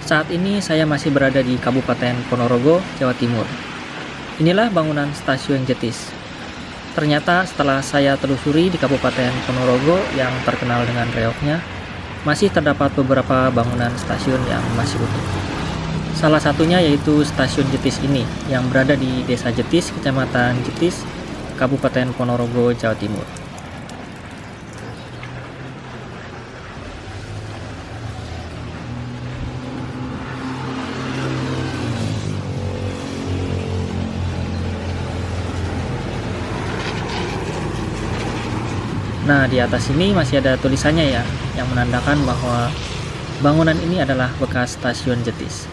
Saat ini saya masih berada di Kabupaten Ponorogo, Jawa Timur. Inilah bangunan Stasiun Jetis. Ternyata setelah saya telusuri di Kabupaten Ponorogo yang terkenal dengan reoknya, masih terdapat beberapa bangunan stasiun yang masih utuh. Salah satunya yaitu Stasiun Jetis ini yang berada di Desa Jetis, Kecamatan Jetis, Kabupaten Ponorogo, Jawa Timur. Nah, di atas ini masih ada tulisannya ya, yang menandakan bahwa bangunan ini adalah bekas Stasiun Jetis.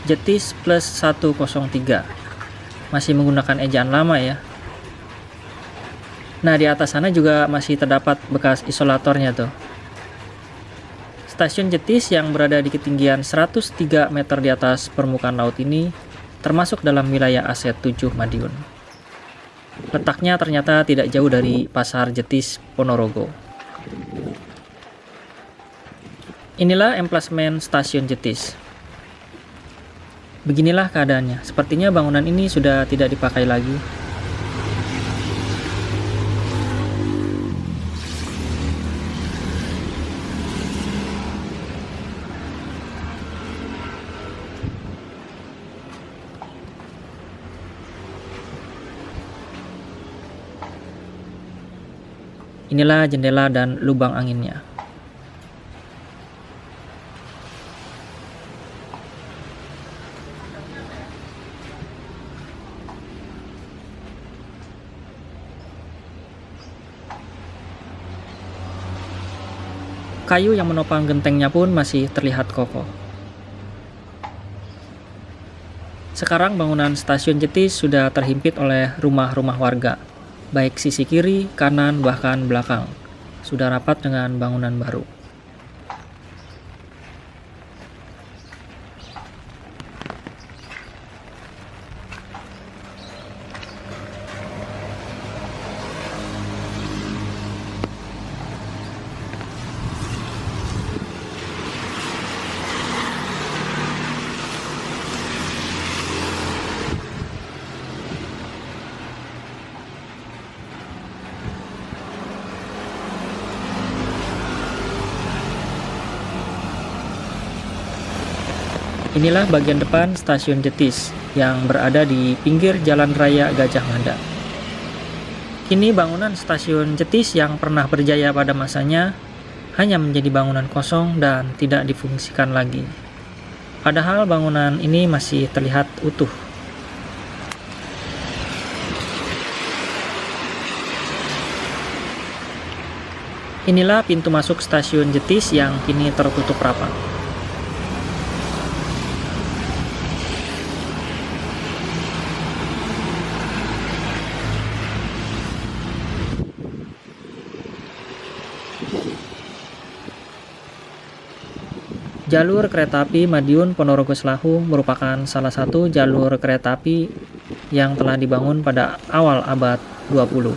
Jetis plus 103, masih menggunakan ejaan lama ya. Nah, di atas sana juga masih terdapat bekas isolatornya tuh. Stasiun Jetis yang berada di ketinggian 103 meter di atas permukaan laut ini termasuk dalam wilayah Aset 7 Madiun. Letaknya ternyata tidak jauh dari Pasar Jetis, Ponorogo. Inilah emplasmen Stasiun Jetis. Beginilah keadaannya. Sepertinya bangunan ini sudah tidak dipakai lagi. Inilah jendela dan lubang anginnya. Kayu yang menopang gentengnya pun masih terlihat kokoh. Sekarang bangunan Stasiun Jetis sudah terhimpit oleh rumah-rumah warga, baik sisi kiri, kanan, bahkan belakang. Sudah rapat dengan bangunan baru. Inilah bagian depan Stasiun Jetis yang berada di pinggir Jalan Raya Gajah Mada. Kini bangunan Stasiun Jetis yang pernah berjaya pada masanya hanya menjadi bangunan kosong dan tidak difungsikan lagi. Padahal bangunan ini masih terlihat utuh. Inilah pintu masuk Stasiun Jetis yang kini tertutup rapat. Jalur kereta api Madiun Ponorogo Selahu merupakan salah satu jalur kereta api yang telah dibangun pada awal abad 20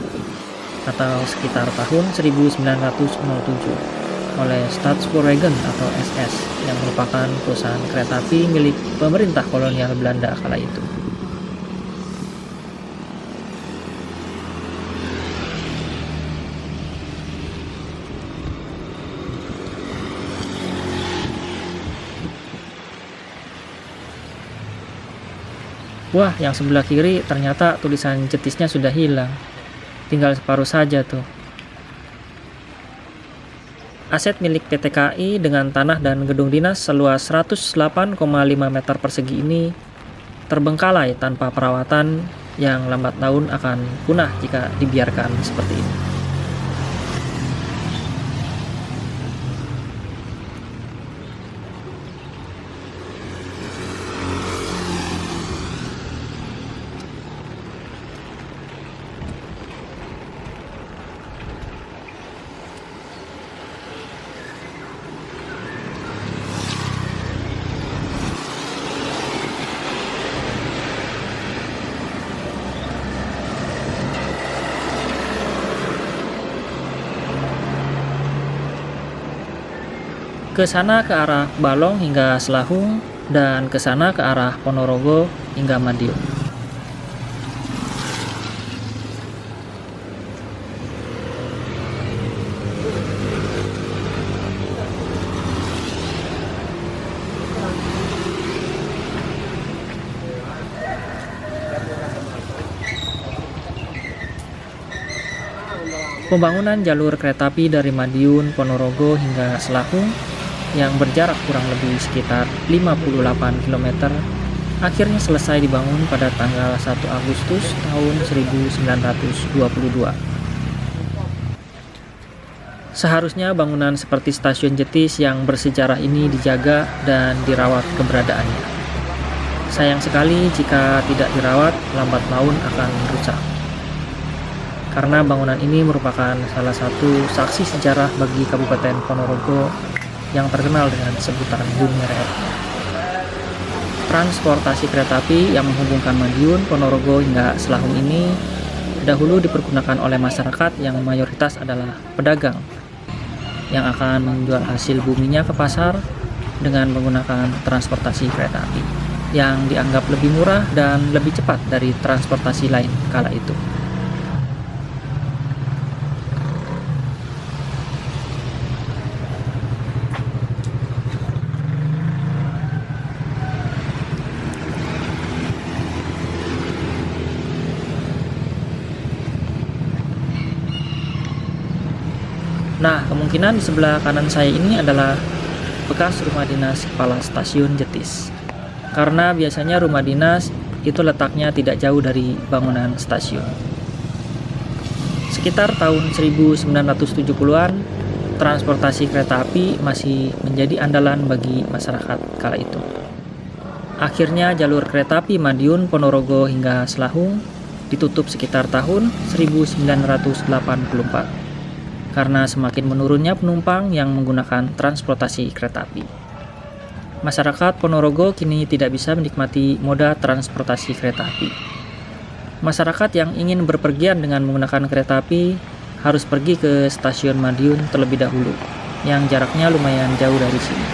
atau sekitar tahun 1907 oleh Staatspoorwegen atau SS yang merupakan perusahaan kereta api milik pemerintah kolonial Belanda kala itu. Wah, yang sebelah kiri ternyata tulisan Jetisnya sudah hilang. Tinggal separuh saja tuh. Aset milik PT KAI dengan tanah dan gedung dinas seluas 108,5 meter persegi ini terbengkalai tanpa perawatan yang lambat laun akan punah jika dibiarkan seperti ini. Ke sana ke arah Balong hingga Selahung, dan ke sana ke arah Ponorogo hingga Madiun. Pembangunan jalur kereta api dari Madiun, Ponorogo hingga Selahung yang berjarak kurang lebih sekitar 58 km akhirnya selesai dibangun pada tanggal 1 Agustus tahun 1922. Seharusnya bangunan seperti Stasiun Jetis yang bersejarah ini dijaga dan dirawat keberadaannya. Sayang sekali jika tidak dirawat, lambat laun akan rusak. Karena bangunan ini merupakan salah satu saksi sejarah bagi Kabupaten Ponorogo yang terkenal dengan sebutan Bumi Rel. Transportasi kereta api yang menghubungkan Madiun, Ponorogo hingga Selahung ini dahulu dipergunakan oleh masyarakat yang mayoritas adalah pedagang yang akan menjual hasil buminya ke pasar dengan menggunakan transportasi kereta api yang dianggap lebih murah dan lebih cepat dari transportasi lain kala itu. Nah, kemungkinan di sebelah kanan saya ini adalah bekas rumah dinas kepala stasiun Jetis. Karena biasanya rumah dinas itu letaknya tidak jauh dari bangunan stasiun. Sekitar tahun 1970-an, transportasi kereta api masih menjadi andalan bagi masyarakat kala itu. Akhirnya jalur kereta api Madiun, Ponorogo hingga Selahung ditutup sekitar tahun 1984. Karena semakin menurunnya penumpang yang menggunakan transportasi kereta api. Masyarakat Ponorogo kini tidak bisa menikmati moda transportasi kereta api. Masyarakat yang ingin berpergian dengan menggunakan kereta api harus pergi ke stasiun Madiun terlebih dahulu, yang jaraknya lumayan jauh dari sini.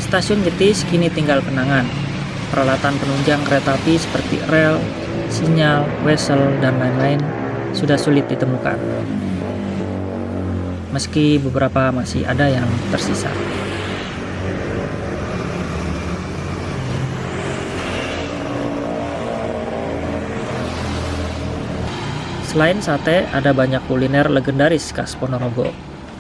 Stasiun Jetis kini tinggal kenangan. Peralatan penunjang kereta api seperti rel, sinyal, wesel, dan lain-lain sudah sulit ditemukan. Meski beberapa masih ada yang tersisa. Selain sate, ada banyak kuliner legendaris khas Ponorogo.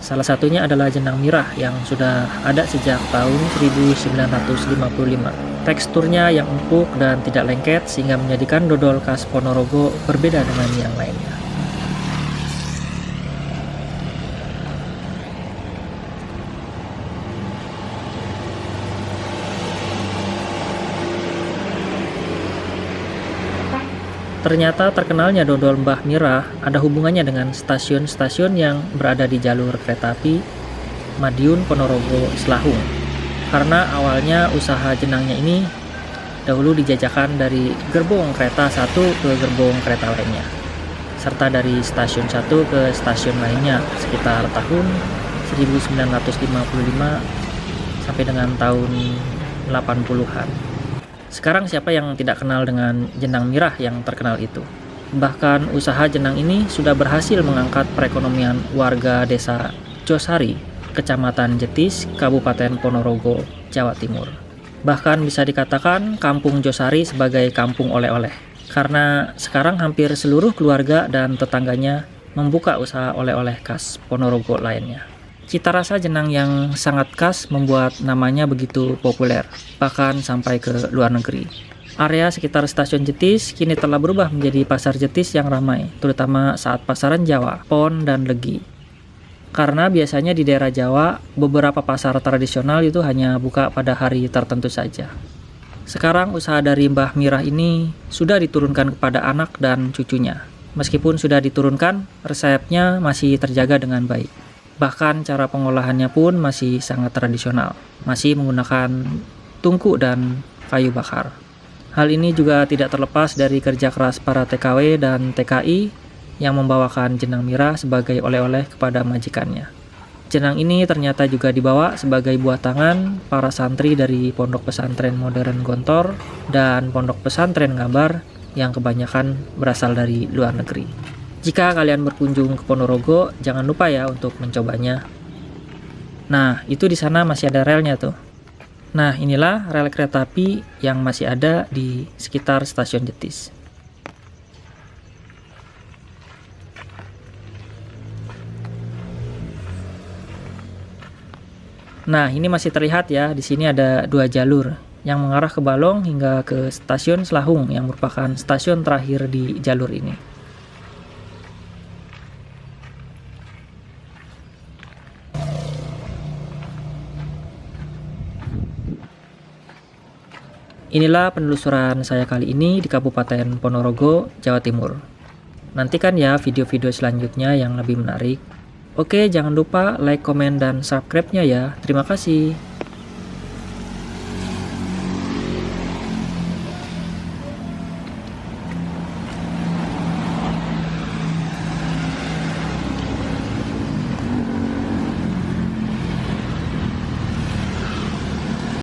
Salah satunya adalah jenang mirah yang sudah ada sejak tahun 1955. Teksturnya yang empuk dan tidak lengket sehingga menjadikan dodol khas Ponorogo berbeda dengan yang lainnya. Ternyata terkenalnya dodol Mbah Mirah ada hubungannya dengan stasiun-stasiun yang berada di jalur kereta api Madiun, Ponorogo, Selahung. Karena awalnya usaha jenangnya ini dahulu dijajakan dari gerbong kereta satu ke gerbong kereta lainnya, serta dari stasiun satu ke stasiun lainnya sekitar tahun 1955 sampai dengan tahun 80-an. Sekarang siapa yang tidak kenal dengan jenang mirah yang terkenal itu? Bahkan usaha jenang ini sudah berhasil mengangkat perekonomian warga desa Josari, Kecamatan Jetis, Kabupaten Ponorogo, Jawa Timur. Bahkan bisa dikatakan kampung Josari sebagai kampung oleh-oleh. Karena sekarang hampir seluruh keluarga dan tetangganya membuka usaha oleh-oleh khas Ponorogo lainnya. Cita rasa jenang yang sangat khas membuat namanya begitu populer, bahkan sampai ke luar negeri. Area sekitar stasiun Jetis kini telah berubah menjadi pasar Jetis yang ramai, terutama saat pasaran Jawa, Pon, dan Legi. Karena biasanya di daerah Jawa, beberapa pasar tradisional itu hanya buka pada hari tertentu saja. Sekarang usaha dari Mbah Mirah ini sudah diturunkan kepada anak dan cucunya. Meskipun sudah diturunkan, resepnya masih terjaga dengan baik. Bahkan cara pengolahannya pun masih sangat tradisional, masih menggunakan tungku dan kayu bakar. Hal ini juga tidak terlepas dari kerja keras para TKW dan TKI yang membawakan jenang mirah sebagai oleh-oleh kepada majikannya. Jenang ini ternyata juga dibawa sebagai buah tangan para santri dari Pondok Pesantren Modern Gontor dan Pondok Pesantren Ngabar yang kebanyakan berasal dari luar negeri. Jika kalian berkunjung ke Ponorogo, jangan lupa ya untuk mencobanya. Nah, itu di sana masih ada relnya tuh. Nah, inilah rel kereta api yang masih ada di sekitar stasiun Jetis. Nah, ini masih terlihat ya, di sini ada 2 jalur yang mengarah ke Balong hingga ke stasiun Selahung yang merupakan stasiun terakhir di jalur ini. Inilah penelusuran saya kali ini di Kabupaten Ponorogo, Jawa Timur. Nantikan ya video-video selanjutnya yang lebih menarik. Oke, jangan lupa like, komen, dan subscribe-nya ya. Terima kasih.